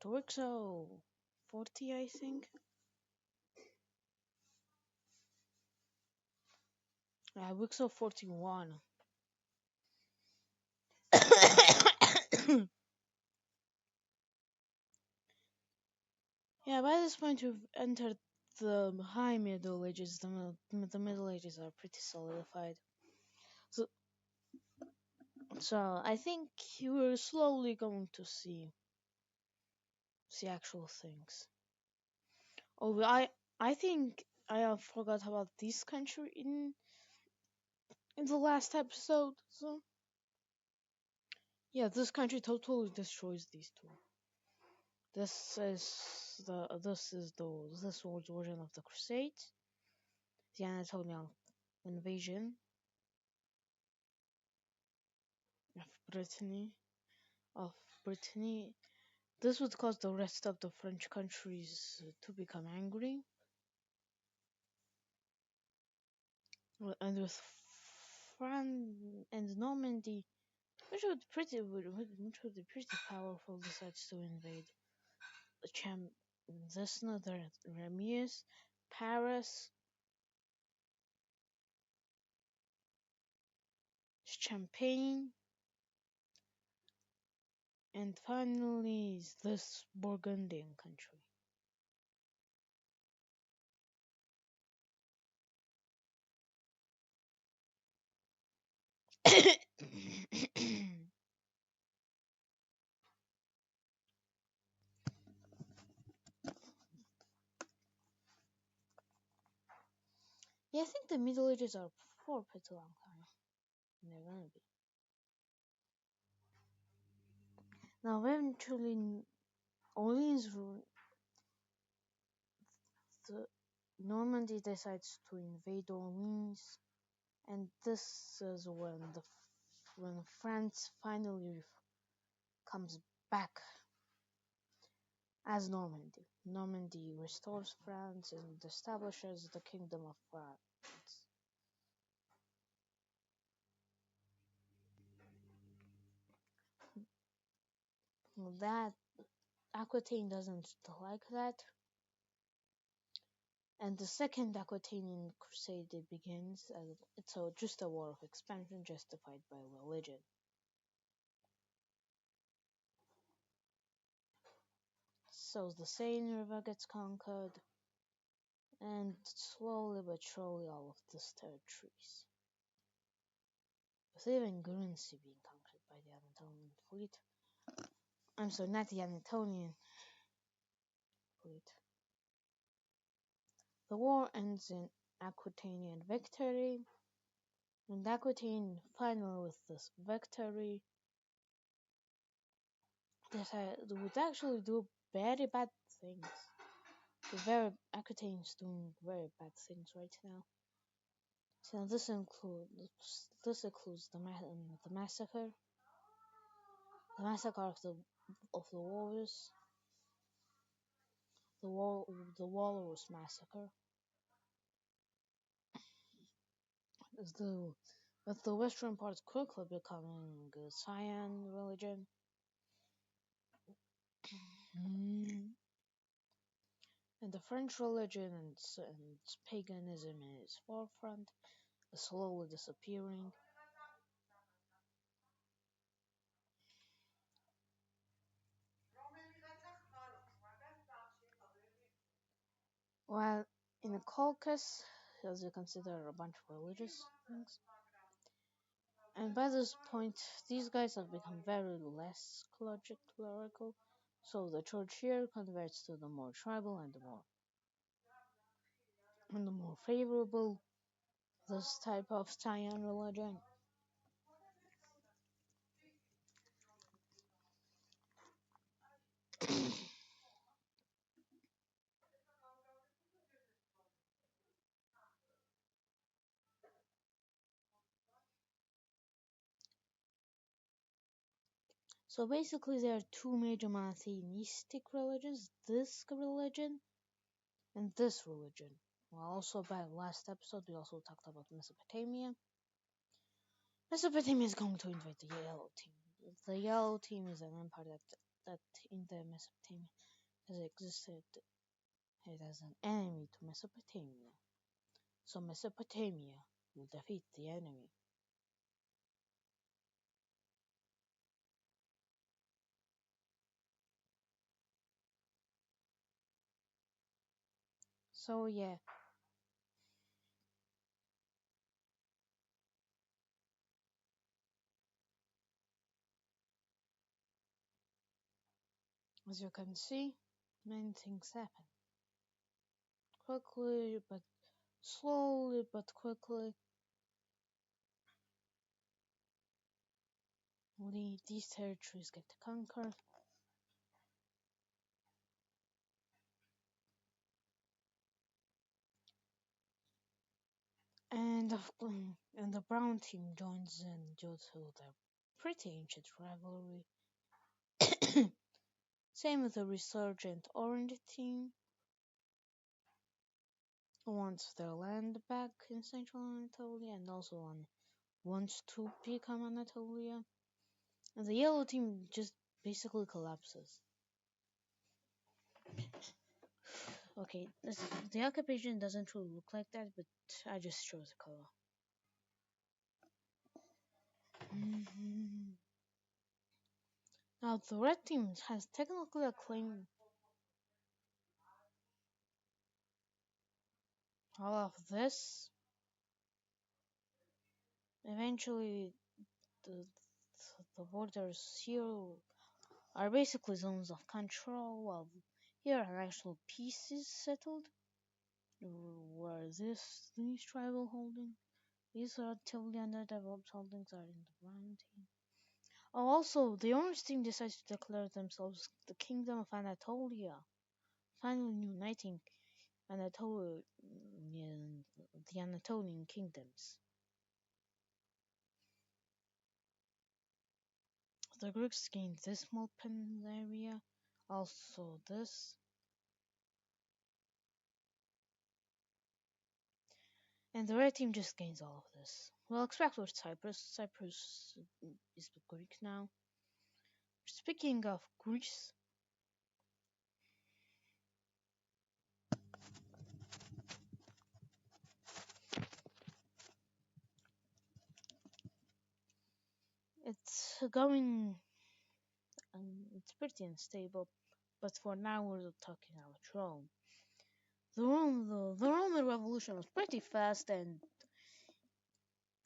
to wicso 40, I think. Wicso 41. Yeah, by this point we've entered the high Middle Ages. The Middle Ages are pretty solidified. So, so I think we're slowly going to see actual things. Oh, I think I forgot about this country in the last episode. So yeah, this country totally destroys these two. This was version of the Crusades, the Anatolian invasion of Brittany of Brittany. This would cause the rest of the French countries to become angry, and with France and Normandy, which would be pretty powerful, decides to invade Cham this another Remius, Paris, Champagne, and finally this Burgundian country. Yeah, I think the Middle Ages are for a pretty long time. They're gonna be. Now, eventually, Orleans, the Normandy decides to invade Orleans, and this is when France finally comes back as Normandy. Normandy restores France and establishes the Kingdom of France. That Aquitaine doesn't like that, and the Second Aquitanian Crusade begins. It's just a war of expansion justified by religion. So the Seine River gets conquered, and slowly but surely all of these territories, with even Guernsey being conquered by the Anatolian fleet. I'm sorry, not the Anatolian fleet. The war ends in Aquitanian victory, and Aquitaine finally with this victory would actually do very bad things. Aquitaine's doing very bad things right now. So this includes the massacre, of the walrus, the walrus massacre, is the with the western parts quickly becoming a Cyan religion. Mm. And the French religion and paganism in its forefront is slowly disappearing. While in the Caucasus, as you consider a bunch of religious things, and by this point, these guys have become very less clerical, so the church here converts to the more tribal and the more favorable this type of Cyan religion. So basically, there are two major monotheistic religions: this religion and this religion. Well, also by last episode, we also talked about Mesopotamia. Mesopotamia is going to invade the Yellow Team. The Yellow Team is an empire that in the Mesopotamia has existed it as an enemy to Mesopotamia. So Mesopotamia will defeat the enemy. So yeah, as you can see, many things happen. Quickly but slowly but quickly, these territories get conquered. And the brown team joins in due to their pretty ancient rivalry. Same with the resurgent orange team, who wants their land back in central Anatolia and also wants to become Anatolia. And the yellow team just basically collapses. Okay, the occupation doesn't really look like that, but I just chose the color. Now the red team has technically a claim. All of this, eventually, the the borders here are basically zones of control, while here are actual pieces settled. Where these tribal holdings, these relatively underdeveloped holdings are in the brown team. Oh, also, the orange team decides to declare themselves the Kingdom of Anatolia, finally uniting Anatolia and the Anatolian kingdoms. The Greeks gained this small peninsula area, also this, and the red team just gains all of this. Well, except for Cyprus. Cyprus is Greek now. Speaking of Greece, it's going, it's pretty unstable, but for now we're talking about Rome. The Roman Revolution was pretty fast, and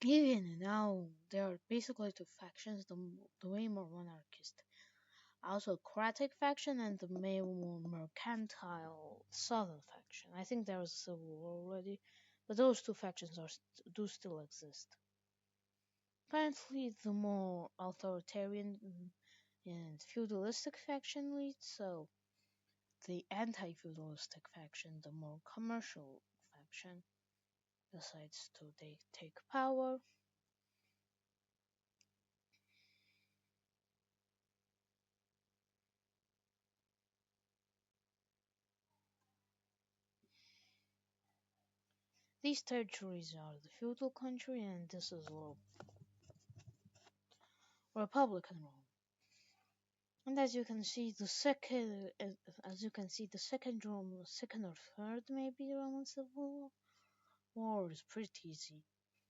even now there are basically two factions: the way more monarchist autocratic faction and the more mercantile southern faction. I think there was a civil war already, but those two factions do still exist. Apparently, the more authoritarian and feudalistic faction leads, so the anti-feudalistic faction, the more commercial faction, decides to take power. These territories are the feudal country, and this is Republican Rome. And as you can see, the second or third maybe Roman Civil War is pretty easy.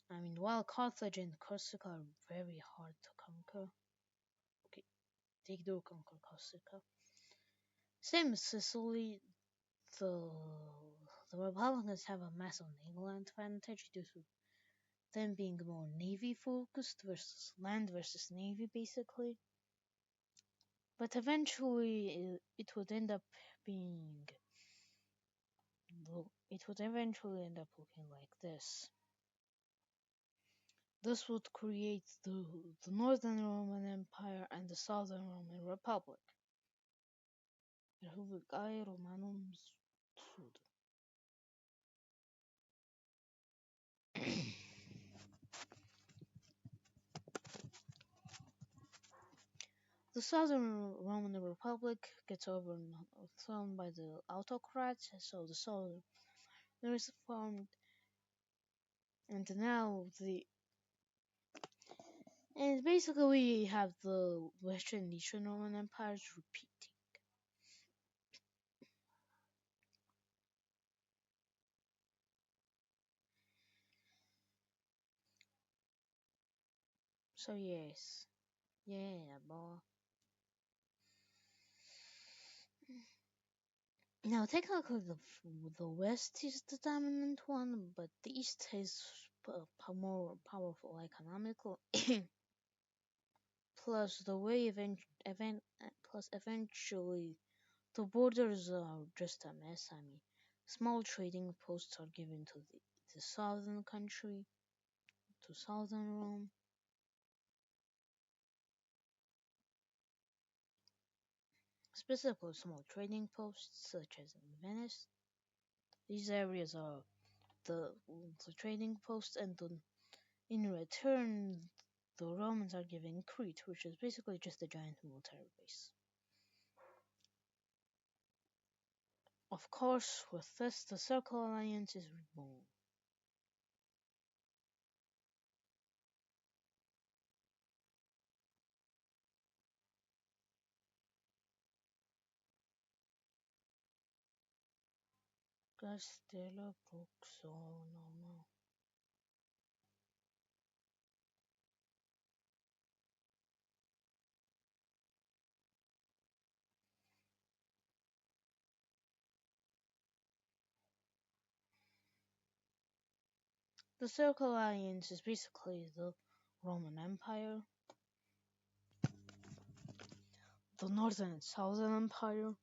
I mean, while Carthage and Corsica are very hard to conquer, okay, they do conquer Corsica. Same as Sicily, the the Republicans have a massive naval advantage due to them being more navy focused versus land versus navy, basically. But eventually, being it would eventually end up looking like this. This would create the Northern Roman Empire and the Southern Roman Republic. Republicae Romanum Sud. The Southern Roman Republic gets overthrown by the autocrats, so the Southern is formed, and now And basically, we have the Western and Eastern Roman empires repeating. So yes, yeah, boy. Now, technically, the West is the dominant one, but the East is more powerful economically. Plus, the way plus eventually the borders are just a mess. I mean, small trading posts are given to the southern country, to southern Rome, specifically small trading posts such as in Venice. These areas are the the trading posts, and in return, the Romans are giving Crete, which is basically just a giant military base. Of course, with this, the Circle Alliance is reborn. Castello Bruxo, no. The Circle Alliance is basically the Roman Empire, the Northern and Southern Empire.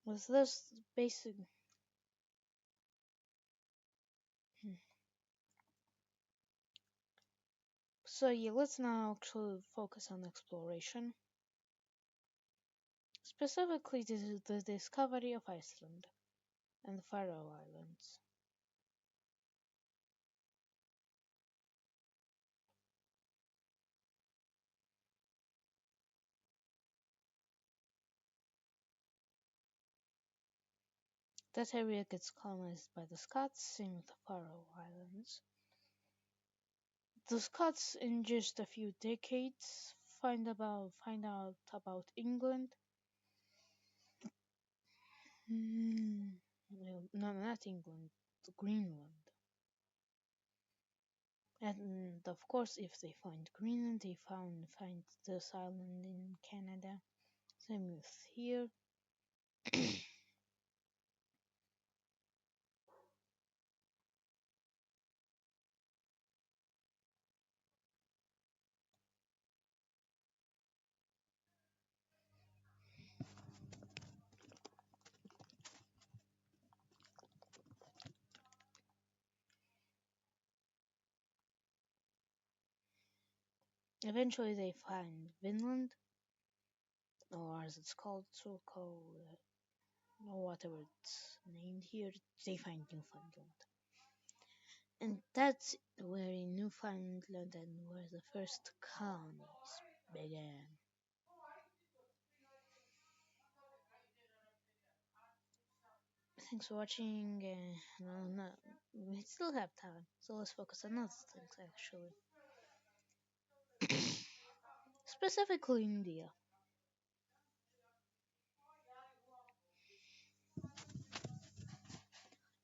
With this basic. So yeah, let's now actually focus on exploration. Specifically, the discovery of Iceland and the Faroe Islands. That area gets colonized by the Scots, same with the Faroe Islands. The Scots, in just a few decades, find out about England. No, not England, Greenland. And of course, if they find Greenland, they find this island in Canada. Same with here. Eventually, they find Vinland, or as it's called, so called, or whatever it's named here. They find Newfoundland, and that's where in Newfoundland and where the first colonies began. Thanks for watching. No, we still have time, so let's focus on other things actually. Specifically, India.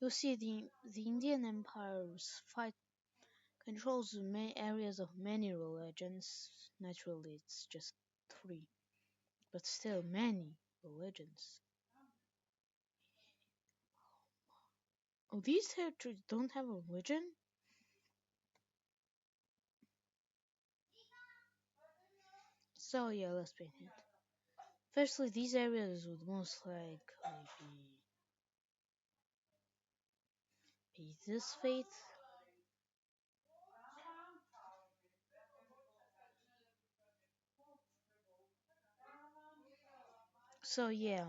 You see, the Indian Empire's fight controls many areas of many religions. Naturally, it's just three, but still many religions. Oh, these territories don't have a religion? So yeah, let's paint it. Firstly, these areas would most likely be this faith. So yeah,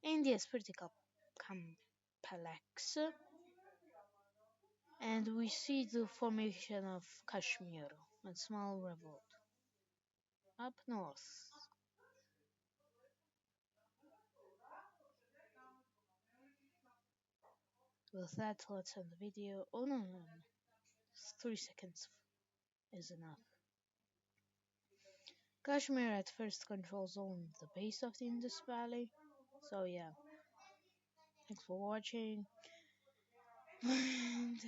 India is pretty complex, and we see the formation of Kashmir, a small revolt up north. With that, let's end the video. Oh no, no, no. 3 seconds is enough. Kashmir at first controls only the base of the Indus Valley. So yeah, thanks for watching. And